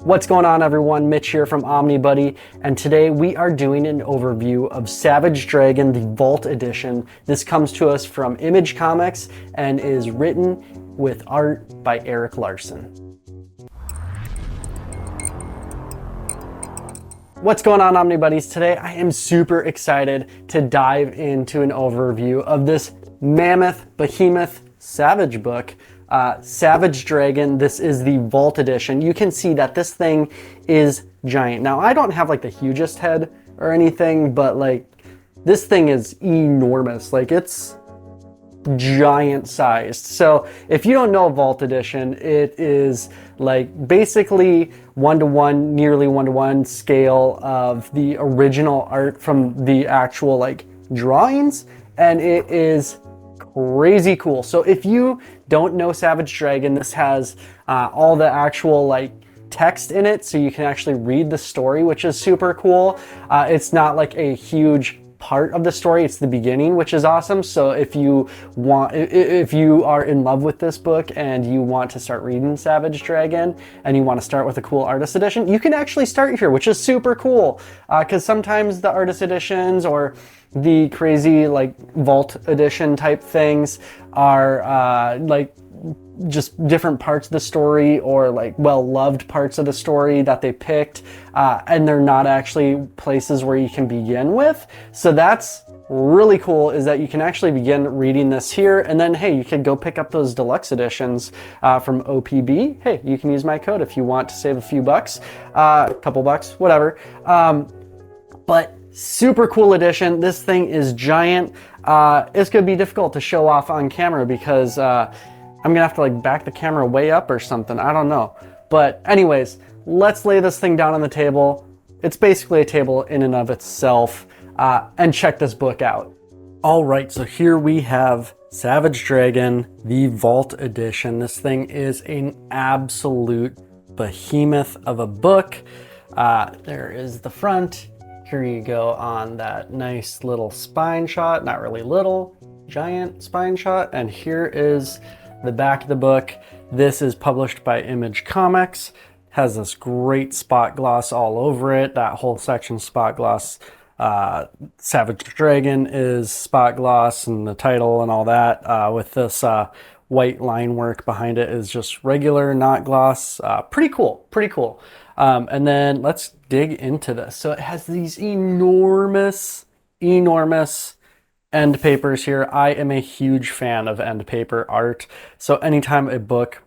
What's going on, everyone? Mitch here from OmniBuddy, and today we are doing an overview of Savage Dragon, the Vault Edition. This comes to us from Image Comics and is written with art by Erik Larsen. What's going on, OmniBuddies? Today I am super excited to dive into an overview of this mammoth, behemoth, savage book. Savage Dragon. This is the Vault Edition. You can see that this thing is giant. Now, I don't have like the hugest head or anything, but like this thing is enormous. Like it's giant sized. So if you don't know Vault Edition, it is like basically one-to-one, nearly one-to-one scale of the original art from the actual like drawings, and it is crazy cool. So if you don't know Savage Dragon, this has all the actual like text in it, so you can actually read the story, which is super cool. It's not like a huge part of the story, it's the beginning, which is awesome. So if you are in love with this book and you want to start reading Savage Dragon and you want to start with a cool artist edition, you can actually start here, which is super cool, because sometimes the artist editions or the crazy like Vault Edition type things are like just different parts of the story or like well-loved parts of the story that they picked, and they're not actually places where you can begin with. So that's really cool, is that you can actually begin reading this here, and then hey, you can go pick up those deluxe editions from OPB. Hey, you can use my code if you want to save a few bucks, a couple bucks, whatever. But super cool edition. This thing is giant. It's gonna be difficult to show off on camera because I'm gonna have to like back the camera way up or something. I don't know. But anyways, let's lay this thing down on the table. It's basically a table in and of itself, and check this book out. All right, so here we have Savage Dragon, the Vault Edition. This thing is an absolute behemoth of a book. There is the front. Here you go on that nice little spine shot, not really little, giant spine shot. And here is the back of the book. This is published by Image Comics. Has this great spot gloss all over it. That whole section spot gloss. Savage Dragon is spot gloss, and the title and all that, with this white line work behind it is just regular, not gloss. Pretty cool, pretty cool. And then let's dig into this. So it has these enormous end papers here. I am a huge fan of end paper art. So anytime a book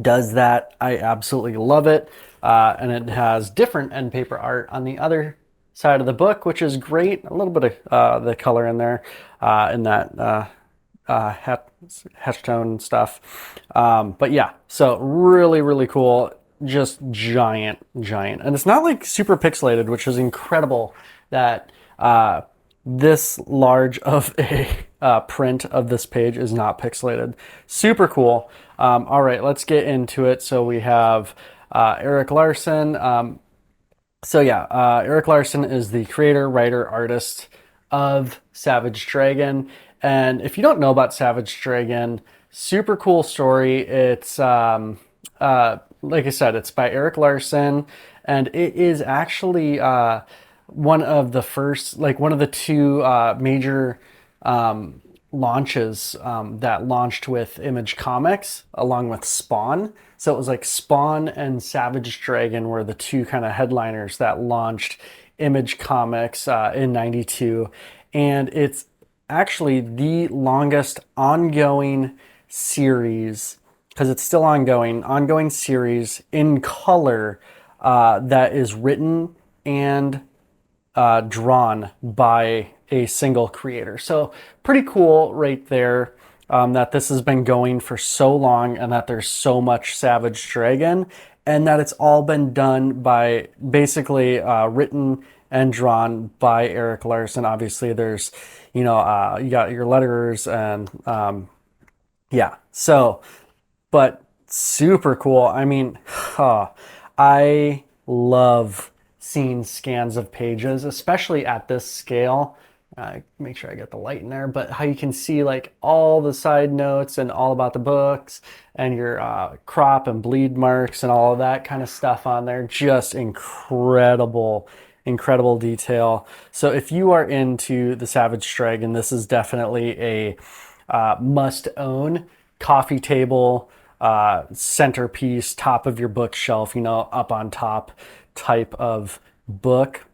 does that, I absolutely love it. And it has different end paper art on the other side of the book, which is great. A little bit of the color in there, in that hatch tone stuff. But yeah, so really cool. Just giant. And it's not like super pixelated, which is incredible that this large of a print of this page is not pixelated. Super cool. All right, let's get into it. So we have Erik Larsen. Erik Larsen is the creator, writer, artist of Savage Dragon. And if you don't know about Savage Dragon, super cool story. It's like I said, it's by Erik Larsen, and it is actually one of the first, like one of the two major launches that launched with Image Comics along with Spawn. So it was like Spawn and Savage Dragon were the two kind of headliners that launched Image Comics in '92. And it's actually the longest ongoing series, because it's still ongoing series in color that is written and drawn by a single creator. So pretty cool right there, that this has been going for so long and that there's so much Savage Dragon and that it's all been done by basically written and drawn by Erik Larsen. Obviously there's, you got your letters and yeah, so, but super cool. I mean, I love seeing scans of pages, especially at this scale. make sure I get the light in there, but how you can see like all the side notes and all about the books and your crop and bleed marks and all of that kind of stuff on there. Just incredible, incredible detail. So if you are into the Savage Dragon, this is definitely a must own coffee table, centerpiece, top of your bookshelf, you know, up on top type of book.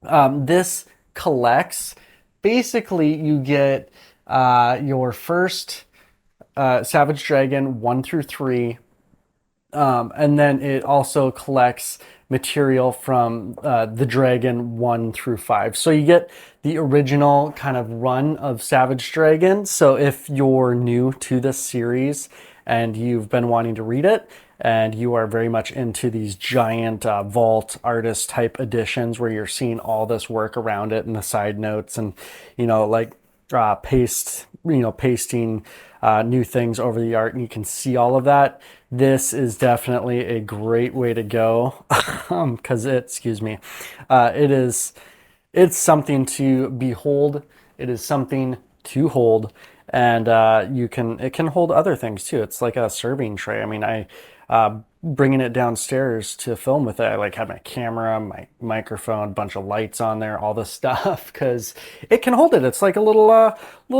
This collects, basically you get your first Savage Dragon 1 through 3, and then it also collects material from the Dragon 1 through 5. So you get the original kind of run of Savage Dragon. So if you're new to this series and you've been wanting to read it, and you are very much into these giant vault artist type editions where you're seeing all this work around it and the side notes and, you know, like pasting new things over the art, and you can see all of that. This is definitely a great way to go because it's something to behold. It is something to hold, and it can hold other things too. It's like a serving tray. I mean, bringing it downstairs to film with it, I like had my camera, my microphone, a bunch of lights on there, all this stuff, because it can hold it. It's like a little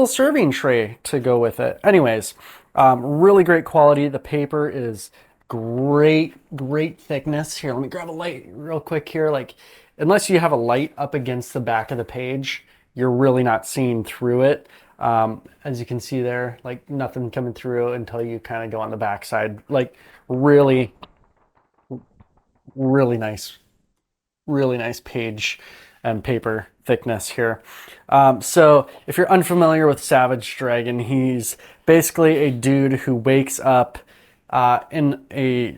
serving tray to go with it. Anyways, really great quality. The paper is great thickness. Here, let me grab a light real quick here. Like, unless you have a light up against the back of the page, you're really not seeing through it. As you can see there, like nothing coming through until you kind of go on the back side. Like really nice, really nice page and paper thickness here. So if you're unfamiliar with Savage Dragon, he's basically a dude who wakes up in a,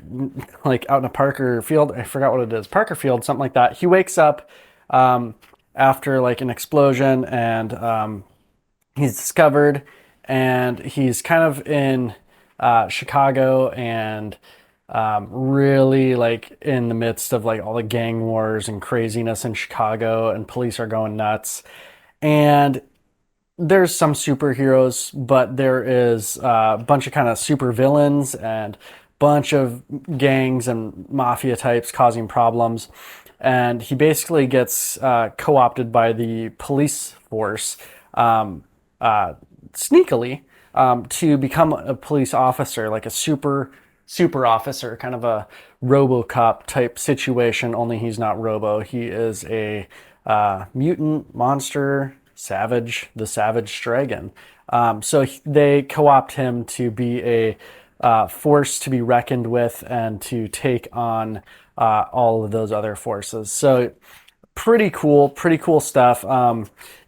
like out in a Parker field. I forgot what it is. Parker field, something like that. He wakes up after like an explosion, and he's discovered, and he's kind of in Chicago, and really like in the midst of like all the gang wars and craziness in Chicago, and police are going nuts. And there's some superheroes, but there is a bunch of kind of super villains and bunch of gangs and mafia types causing problems. And he basically gets co-opted by the police force sneakily to become a police officer, like a super officer, kind of a RoboCop type situation, only he's not Robo. He is a mutant monster savage, the Savage Dragon. So they co-opt him to be a force to be reckoned with and to take on all of those other forces. So pretty cool stuff.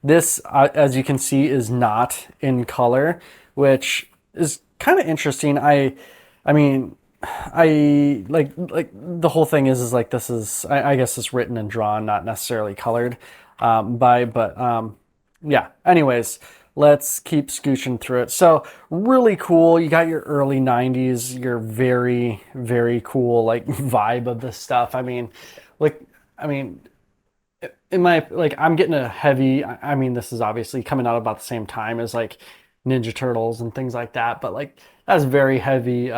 This, as you can see, is not in color, which is kind of interesting. I mean, I like the whole thing is like this is I guess it's written and drawn, not necessarily colored yeah. Anyways, let's keep scooching through it. So really cool. You got your early 90s, your very cool like vibe of this stuff. I mean, in my like I'm getting a heavy, I mean this is obviously coming out about the same time as like Ninja Turtles and things like that, but like that's very heavy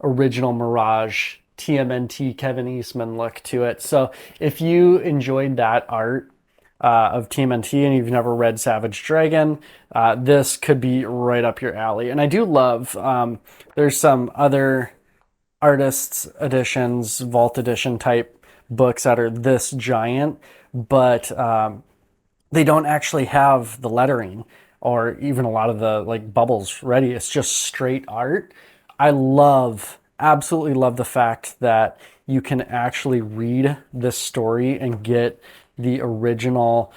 original Mirage TMNT Kevin Eastman look to it. So if you enjoyed that art of TMNT and you've never read Savage Dragon, this could be right up your alley. And I do love there's some other artists editions, vault edition type books that are this giant, but they don't actually have the lettering or even a lot of the like bubbles ready. It's just straight art. I absolutely love the fact that you can actually read this story and get the original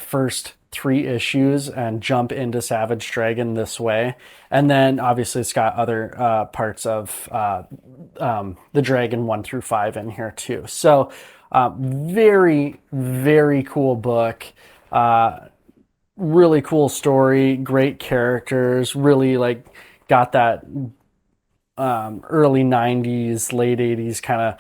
first 3 issues and jump into Savage Dragon this way. And then obviously it's got other parts of the Dragon 1 through 5 in here too. So very cool book. Really cool story, great characters, really like got that early 90s, late 80s kind of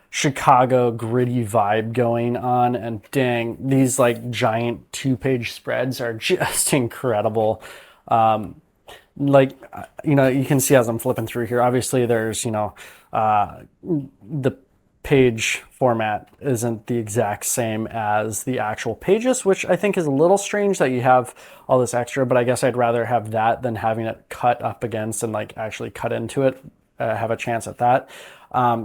Chicago gritty vibe going on, and dang, these like giant 2-page spreads are just incredible. Like, you can see as I'm flipping through here, obviously there's, the page format isn't the exact same as the actual pages, which I think is a little strange that you have all this extra, but I guess I'd rather have that than having it cut up against and like actually cut into it, have a chance at that.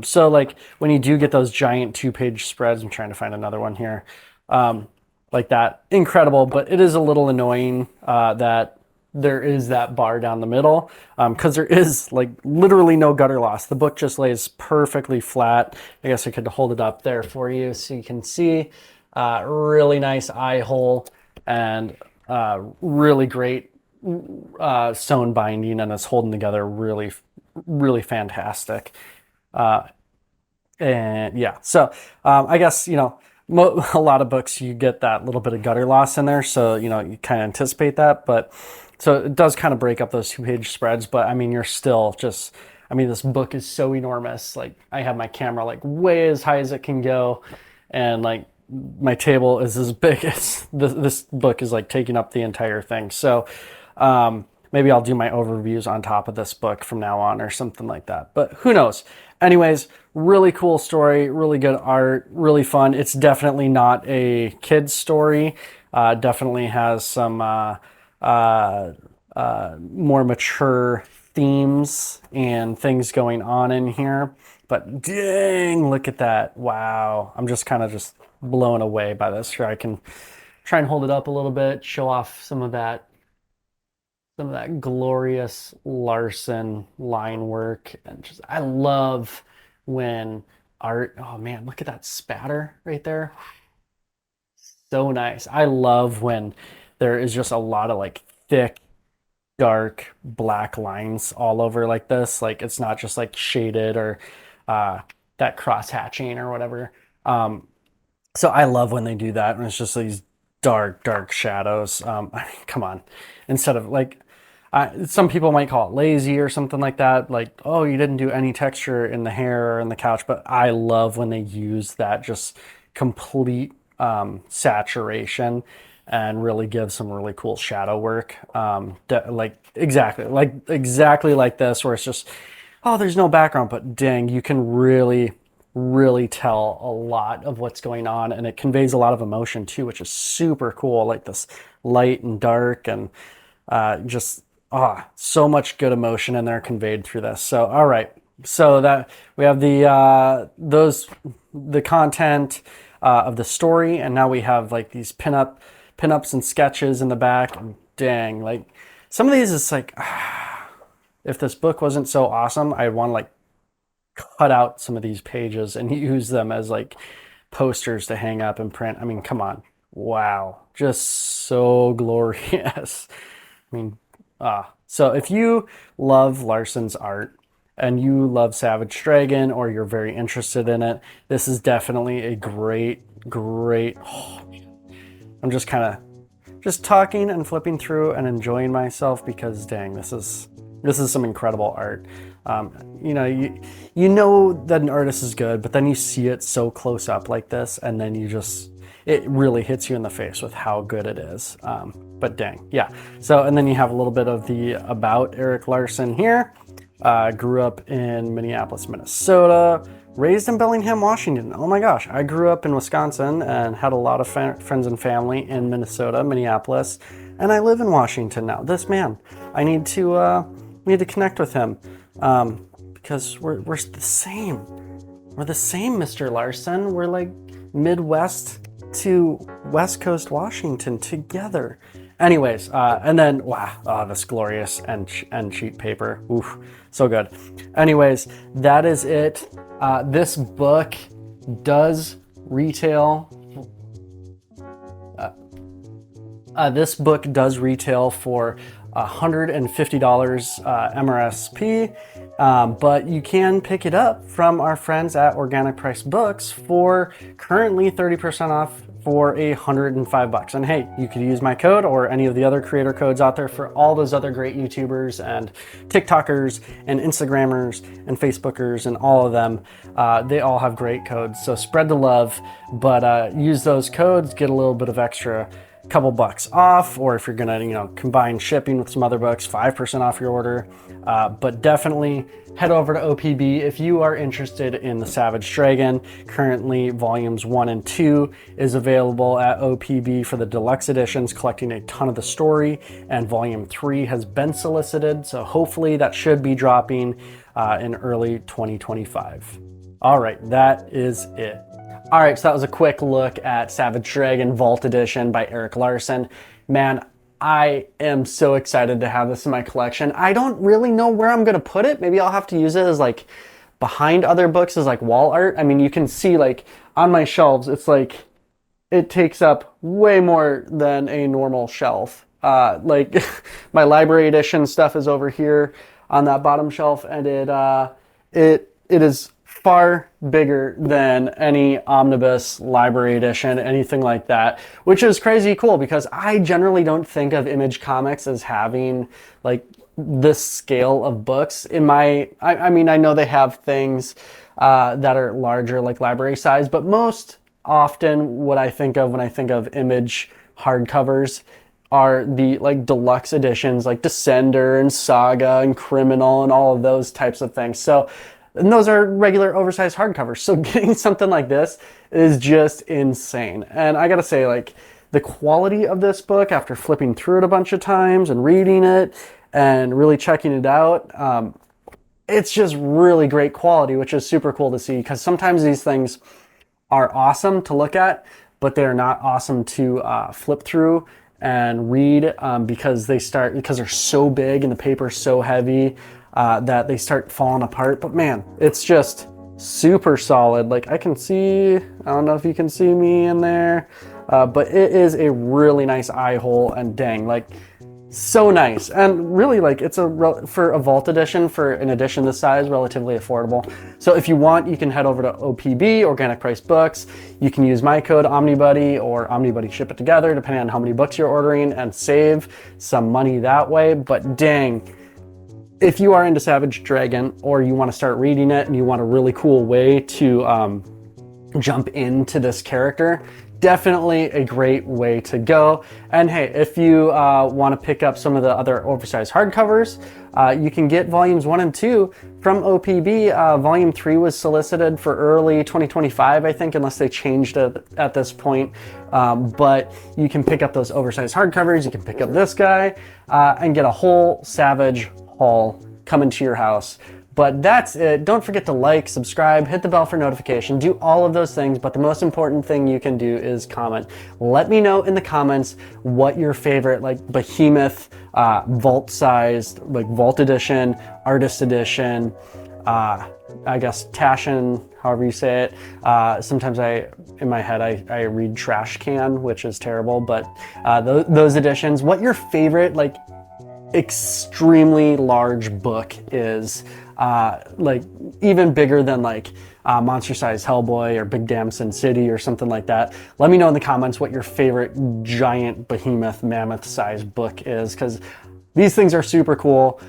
So like when you do get those giant 2-page spreads, I'm trying to find another one here, like that, incredible, but it is a little annoying that there is that bar down the middle, because there is like literally no gutter loss. The book just lays perfectly flat. I guess I could hold it up there for you so you can see. Really nice eye hole, and really great sewn binding, and it's holding together really, really fantastic. And yeah, so I guess, a lot of books you get that little bit of gutter loss in there, so you kind of anticipate that, but so it does kind of break up those 2-page spreads. But I mean, you're still just, I mean, this book is so enormous. Like, I have my camera like way as high as it can go, and like my table is as big as this book is like taking up the entire thing. So maybe I'll do my overviews on top of this book from now on or something like that, but who knows. Anyways, really cool story, really good art, really fun. It's definitely not a kid's story. Definitely has some more mature themes and things going on in here. But dang, look at that. Wow. I'm just kind of just blown away by this. Here, I can try and hold it up a little bit, show off some of that glorious Larsen line work. And just, I love when art, oh man, look at that spatter right there. So nice. I love when there is just a lot of like thick, dark black lines all over like this. Like, it's not just like shaded or that cross hatching or whatever. So I love when they do that, and it's just these dark shadows. I mean, come on. Instead of like, some people might call it lazy or something like that. Like, oh, you didn't do any texture in the hair or in the couch. But I love when they use that just complete saturation and really give some really cool shadow work. Like exactly like this, where it's just, oh, there's no background, but dang, you can really tell a lot of what's going on, and it conveys a lot of emotion too, which is super cool. Like this light and dark, and just so much good emotion in there conveyed through this. So all right, so that we have the content of the story, and now we have like these pinups and sketches in the back. And dang, like some of these, it's like, if this book wasn't so awesome, I'd want to like cut out some of these pages and use them as like posters to hang up and print. I mean, come on. Wow. Just so glorious. I mean, so if you love Larsen's art and you love Savage Dragon, or you're very interested in it, this is definitely a great, I'm just kind of talking and flipping through and enjoying myself, because dang, this is some incredible art. You know that an artist is good, but then you see it so close up like this, and then it really hits you in the face with how good it is. But dang, yeah. So, and then you have a little bit of the about Erik Larsen here. Grew up in Minneapolis, Minnesota, raised in Bellingham, Washington. Oh my gosh, I grew up in Wisconsin and had a lot of friends and family in Minnesota, Minneapolis, and I live in Washington now. This man, I need to connect with him, because we're the same. We're the same, Mr. Larsen. We're like Midwest to West Coast Washington together. Anyways, and then, wow, this glorious end sheet paper. Oof, so good. Anyways, that is it. This book does retail. This book does retail for $150 MRSP, But you can pick it up from our friends at Organic Price Books for currently 30% off for $105. And hey, you could use my code or any of the other creator codes out there for all those other great YouTubers and TikTokers and Instagrammers and Facebookers and all of them. They all have great codes. So spread the love, but use those codes, get a little bit of extra couple bucks off, or if you're gonna, combine shipping with some other books, 5% off your order. But definitely head over to OPB if you are interested in the Savage Dragon. Currently, volumes 1 and 2 is available at OPB for the deluxe editions, collecting a ton of the story, and volume 3 has been solicited, so hopefully that should be dropping in early 2025. All right, that is it. All right, so that was a quick look at Savage Dragon Vault Edition by Erik Larsen. Man, I am so excited to have this in my collection. I don't really know where I'm gonna put it. Maybe I'll have to use it as like behind other books as like wall art. I mean, you can see like on my shelves, it's like it takes up way more than a normal shelf. Like my library edition stuff is over here on that bottom shelf, and it is far bigger than any omnibus library edition, anything like that, which is crazy cool because I generally don't think of Image Comics as having like this scale of books. I mean, I know they have things that are larger, like library size, but most often what I think of when I think of Image hardcovers are the like deluxe editions, like Descender and Saga and Criminal and all of those types of things. And those are regular oversized hardcovers. So getting something like this is just insane. And I gotta say, like, the quality of this book after flipping through it a bunch of times and reading it and really checking it out, it's just really great quality, which is super cool to see, because sometimes these things are awesome to look at, but they're not awesome to flip through and read because they're so big and the paper's so heavy that they start falling apart. But man, it's just super solid. Like I don't know if you can see me in there, but it is a really nice eye hole, and dang, like so nice. And really, like, it's for a vault edition, for an edition this size, relatively affordable. So if you want, you can head over to OPB, Organic Price Books. You can use my code OmniBuddy or OmniBuddy Ship It Together, depending on how many books you're ordering, and save some money that way. But dang, if you are into Savage Dragon, or you want to start reading it and you want a really cool way to jump into this character, definitely a great way to go. And hey, if you want to pick up some of the other oversized hardcovers, you can get volumes 1 and 2 from OPB. Volume 3 was solicited for early 2025, I think, unless they changed it at this point. But you can pick up those oversized hardcovers. You can pick up this guy and get a whole Savage haul coming to your house. But that's it. Don't forget to like, subscribe, hit the bell for notification, do all of those things. But the most important thing you can do is comment. Let me know in the comments what your favorite, like, behemoth, vault sized, like vault edition, artist edition, I guess Taschen, however you say it. Sometimes in my head, I read trash can, which is terrible, but those editions, what your favorite, like, extremely large book is, like even bigger than like Monster Size Hellboy or Big Damn Sin City or something like that. Let me know in the comments what your favorite giant behemoth mammoth size book is, because these things are super cool,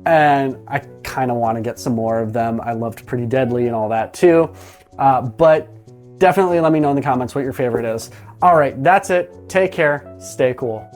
and I kind of want to get some more of them. I loved Pretty Deadly and all that too, but definitely let me know in the comments what your favorite is. All right, that's it. Take care. Stay cool.